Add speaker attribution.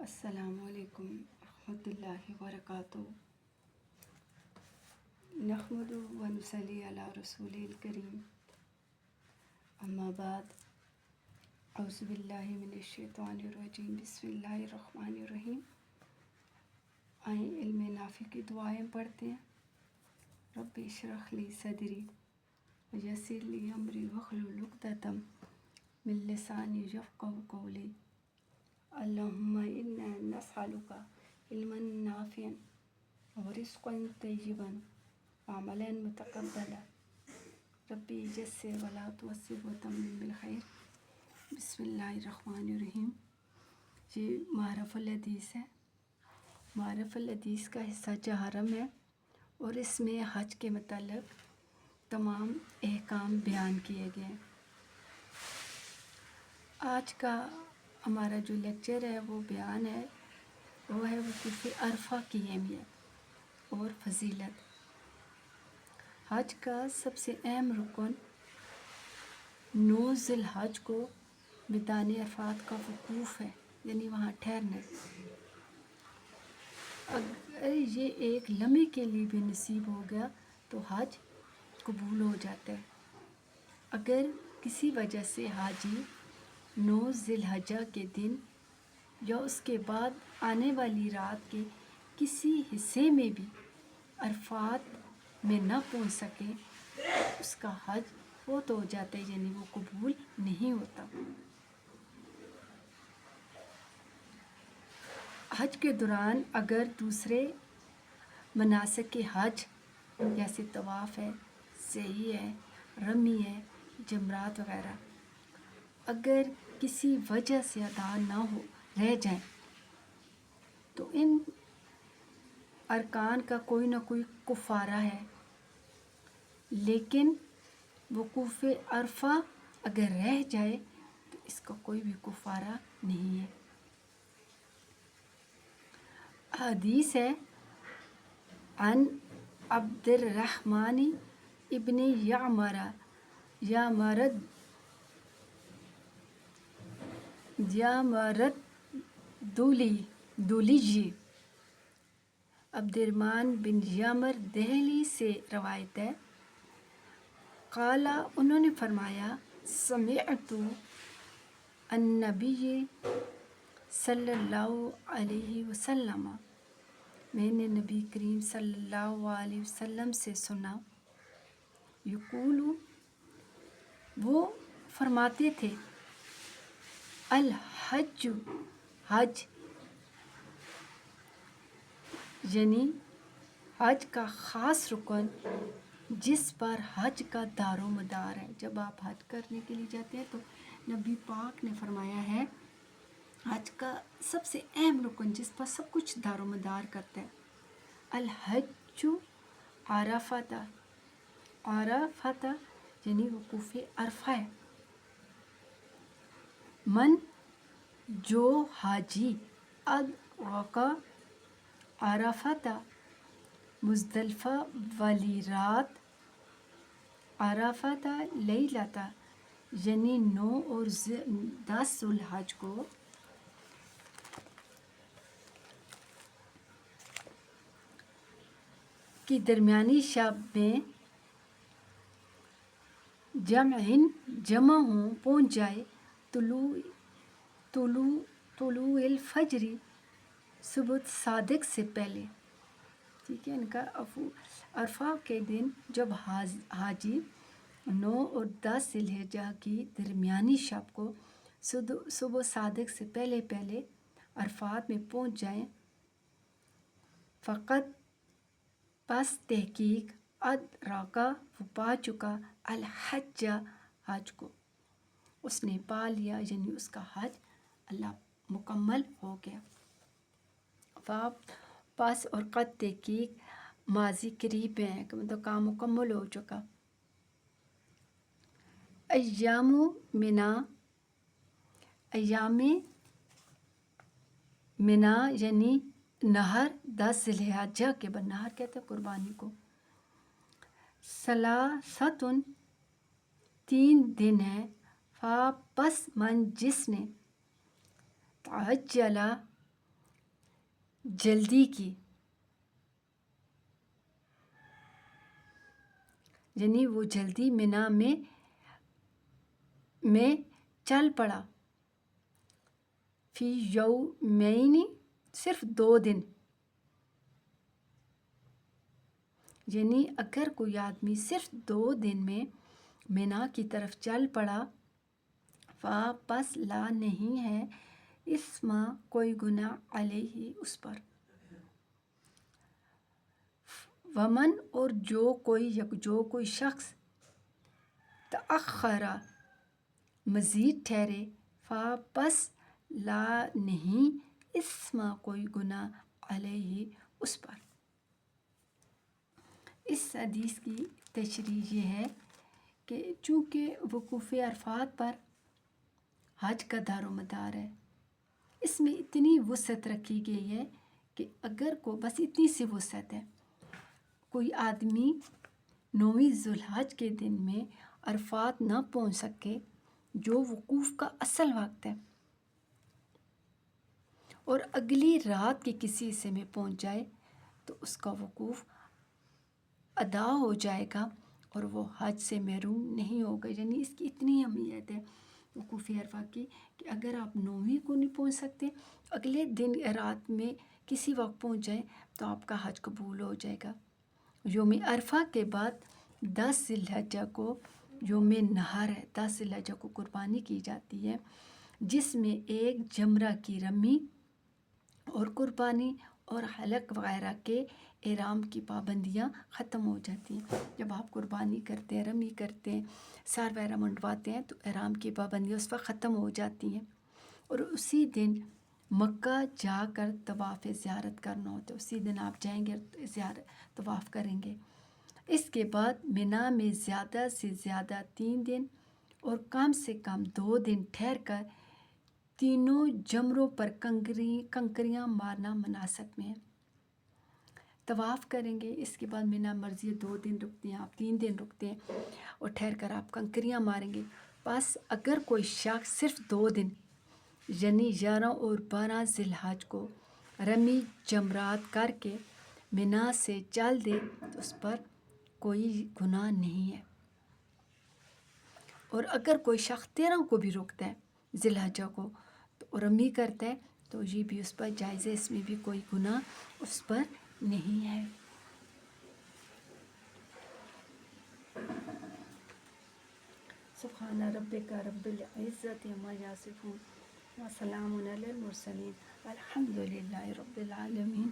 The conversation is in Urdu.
Speaker 1: السلام علیکم ورحمۃ اللہ وبرکاتہ۔ نحمد و نصلی علی رسول الکریم، اما بعد، اعوذ باللہ من الشیطان الرجیم، بسم اللہ الرحمن الرحیم۔ آئیں علم نافع کی دعائیں پڑھتے ہیں۔ رب اشرح لی صدری ویسر لی امری واحلل عقدۃ من لسانی یفقہوا قولی۔ اللہم انا نسألک علما نافعا ورزقا طیبا وعملا متقبلا۔ ربی یسر ولا تعسر وتمم بالخیر۔ بسم اللہ الرحمن الرحیم۔ یہ معرف الحدیث ہے۔ معرف الحدیث کا حصہ جہرم ہے اور اس میں حج کے متعلق تمام احکام بیان کیے گئے ہیں۔ آج کا ہمارا جو لیکچر ہے وہ بیان ہے، وہ ہے وقوف عرفہ کی اہمیت اور فضیلت۔ حج کا سب سے اہم رکن 9 ذی الحج کو میدان عرفات کا وقوف ہے، یعنی وہاں ٹھہرنا۔ اگر یہ ایک لمحے کے لیے بھی نصیب ہو گیا تو حج قبول ہو جاتا ہے۔ اگر کسی وجہ سے حاجی 9 ذی الحجہ کے دن یا اس کے بعد آنے والی رات کے کسی حصے میں بھی عرفات میں نہ پہنچ سکے، اس کا حج فوت ہو جاتا ہے، یعنی وہ قبول نہیں ہوتا۔ حج کے دوران اگر دوسرے مناسک حج جیسے طواف ہے، سعی ہے، رمی ہے، جمرات وغیرہ اگر کسی وجہ سے ادا نہ ہو رہ جائیں تو ان ارکان کا کوئی نہ کوئی کفارہ ہے، لیکن وقوف عرفہ اگر رہ جائے تو اس کا کوئی بھی کفارہ نہیں ہے۔ حدیث ہے، عن عبد الرحمن ابن یامرد دولی عبد الرحمن بن یامر دہلی سے روایت ہے، قال انہوں نے فرمایا، سمعت النبی صلی اللہ علیہ وسلم، میں نے نبی کریم صلی اللہ علیہ وسلم سے سنا، یقول، وہ فرماتے تھے، الحج حج، یعنی حج کا خاص رکن جس پر حج کا دار و مدار ہے۔ جب آپ حج کرنے کے لیے جاتے ہیں تو نبی پاک نے فرمایا ہے، حج کا سب سے اہم رکن جس پر سب کچھ دار و مدار کرتا ہے، الحج عرفۃ، عرفۃ یعنی وقوف عرفہ ہے۔ من جو حاجی ادرک عرفۃ، مزدلفہ والی رات، عرفۃ لیلۃ یعنی 9 اور 10 ذی الحج کو، کی درمیانی شب میں جمع ہوں، پہنچ جائے، طلوع الفجر، صبح صادق سے پہلے۔ ٹھیک ہے، ان کا عرفہ کے دن جب حاجی 9 اور 10 ذی الحجہ کی درمیانی شب کو صبح صادق سے پہلے عرفات میں پہنچ جائیں، فقط پس تحقیق ادرکا، وہ پا چکا، الحج حج کو، اس نے پا لیا، یعنی اس کا حج اللہ مکمل ہو گیا۔ پس اور قد تحقیق ماضی قریب ہے کہ مطلب کام مکمل ہو چکا۔ ایام منا یعنی نہر 10 ذی الحجہ کے بعد، نہر کہتے ہیں قربانی کو، ثلاثۃ 3 دن ہے، پس من جس نے تعجل جلدی کی، یعنی وہ جلدی منا میں چل پڑا، فی یومین صرف 2 دن، یعنی اگر کوئی آدمی صرف 2 دن میں منا کی طرف چل پڑا، پس لا نہیں ہے اسم کوئی گناہ علیہ اس پر، ومن اور جو کوئی شخص تأخرا مزید ٹھہرے، پس لا نہیں اسم کوئی گناہ علیہ اس پر۔ اس حدیث کی تشریح یہ ہے کہ چونکہ وقوف عرفات پر حج کا دار و مدار ہے، اس میں اتنی وسعت رکھی گئی ہے کہ اگر کو بس اتنی سی وسعت ہے، کوئی آدمی 9 ذی الحج کے دن میں عرفات نہ پہنچ سکے جو وقوف کا اصل وقت ہے، اور اگلی رات کے کسی حصے میں پہنچ جائے تو اس کا وقوف ادا ہو جائے گا اور وہ حج سے محروم نہیں ہوگا۔ یعنی اس کی اتنی اہمیت ہے وقوف عرفہ کی کہ اگر آپ 9ویں کو نہیں پہنچ سکتے، اگلے دن رات میں کسی وقت پہنچ جائیں تو آپ کا حج قبول ہو جائے گا۔ یوم عرفہ کے بعد 10 ذی الحجہ کو یوم نحر ہے، 10 ذی الحجہ کو قربانی کی جاتی ہے، جس میں ایک جمرہ کی رمی اور قربانی اور حلق وغیرہ کے احرام کی پابندیاں ختم ہو جاتی ہیں۔ جب آپ قربانی کرتے ہیں، رمی کرتے ہیں، سار وغیرہ منڈواتے ہیں تو احرام کی پابندیاں اس وقت ختم ہو جاتی ہیں، اور اسی دن مکہ جا کر طواف زیارت کرنا ہوتا ہے۔ اسی دن آپ جائیں گے طواف کریں گے۔ اس کے بعد منا میں زیادہ سے زیادہ 3 دن اور کم سے کم 2 دن ٹھہر کر تینوں جمروں پر کنکریاں مارنا مناسک میں ہے۔ طواف کریں گے، اس کے بعد منا مرضی 2 دن رکتے ہیں آپ، 3 دن رکتے ہیں، اور ٹھہر کر آپ کنکریاں ماریں گے۔ بس اگر کوئی شخص صرف 2 دن یعنی 11 اور 12 ذی الحج کو رمی جمرات کر کے منا سے چل دے تو اس پر کوئی گناہ نہیں ہے، اور اگر کوئی شخص 13 کو بھی رکتا ہے ذی الحجہ کو تو رمی کرتا ہے تو یہ بھی اس پر جائز ہے، اس میں بھی کوئی گناہ اس پر نہیں ہے۔ سبحان ربک رب العزت عما یصفون وسلام علی المرسلین الحمد للہ رب العالمین۔